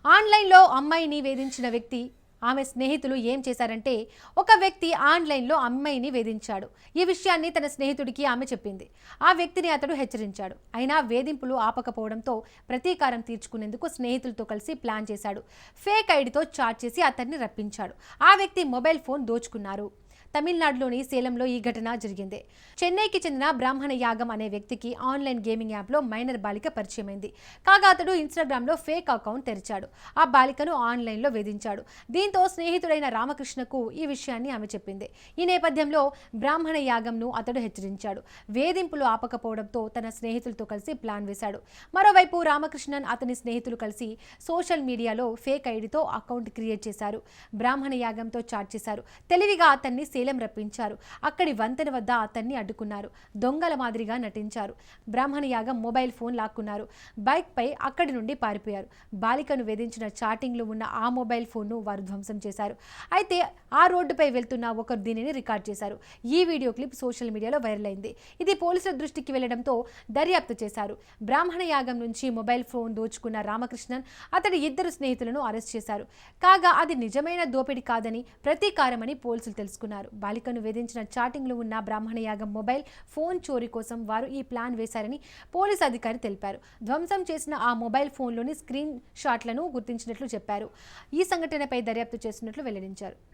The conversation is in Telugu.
ఆన్లైన్లో అమ్మాయిని వేధించిన వ్యక్తి ఆమె స్నేహితులు ఏం చేశారంటే ఒక వ్యక్తి ఆన్లైన్లో అమ్మాయిని వేధించాడు. ఈ విషయాన్ని తన స్నేహితుడికి ఆమె చెప్పింది. ఆ వ్యక్తిని అతడు హెచ్చరించాడు. అయినా వేధింపులు ఆపకపోవడంతో ప్రతీకారం తీర్చుకునేందుకు స్నేహితులతో కలిసి ప్లాన్ చేశాడు. ఫేక్ ఐడితో చాట్ చేసి అతన్ని రప్పించాడు. ఆ వ్యక్తి మొబైల్ ఫోన్ దోచుకున్నారు. తమిళనాడులోని సేలంలో ఈ ఘటన జరిగింది. చెన్నైకి చెందిన బ్రాహ్మణ యాగం అనే వ్యక్తికి ఆన్లైన్ గేమింగ్ యాప్లో మైనర్ బాలిక పరిచయమైంది. కాగా అతడు ఇన్స్టాగ్రామ్లో ఫేక్ అకౌంట్ తెరిచాడు. ఆ బాలికను ఆన్లైన్లో వేధించాడు. దీంతో స్నేహితుడైన రామకృష్ణకు ఈ విషయాన్ని ఆమె చెప్పింది. ఈ నేపథ్యంలో బ్రాహ్మణ యాగంను అతడు హెచ్చరించాడు. వేధింపులు ఆపకపోవడంతో తన స్నేహితులతో కలిసి ప్లాన్ వేశాడు. మరోవైపు రామకృష్ణన్ అతని స్నేహితులు కలిసి సోషల్ మీడియాలో ఫేక్ ఐడితో అకౌంట్ క్రియేట్ చేశారు. బ్రాహ్మణ యాగంతో చాట్ చేశారు. తెలివిగా అతన్ని సేలం రప్పించారు. అక్కడి వంతెన వద్ద అతన్ని అడ్డుకున్నారు. దొంగల మాదిరిగా నటించారు. బ్రాహ్మణ యాగం మొబైల్ ఫోన్ లాక్కున్నారు. బైక్ పై అక్కడి నుండి పారిపోయారు. బాలికను వేధించిన చాటింగ్లో ఉన్న ఆ మొబైల్ ఫోన్ను వారు ధ్వంసం చేశారు. అయితే ఆ రోడ్డుపై వెళ్తున్న ఒకరు దీనిని రికార్డ్ చేశారు. ఈ వీడియో క్లిప్ సోషల్ మీడియాలో వైరల్ అయింది. ఇది పోలీసుల దృష్టికి వెళ్లడంతో దర్యాప్తు చేశారు. బ్రాహ్మణ యాగం నుంచి మొబైల్ ఫోన్ దోచుకున్న రామకృష్ణన్ అతడి ఇద్దరు స్నేహితులను అరెస్ట్ చేశారు. కాగా అది నిజమైన దోపిడీ కాదని ప్రతీకారమని పోలీసులు తెలుసుకున్నారు. బాలికను వేధించిన చాటింగ్లో ఉన్న బ్రాహ్మణ యాగం మొబైల్ ఫోన్ చోరీ కోసం వారు ఈ ప్లాన్ వేశారని పోలీసు అధికారి తెలిపారు. ధ్వంసం చేసిన ఆ మొబైల్ ఫోన్లోని స్క్రీన్ షాట్లను గుర్తించినట్లు చెప్పారు. ఈ సంఘటనపై దర్యాప్తు చేస్తున్నట్లు వెల్లడించారు.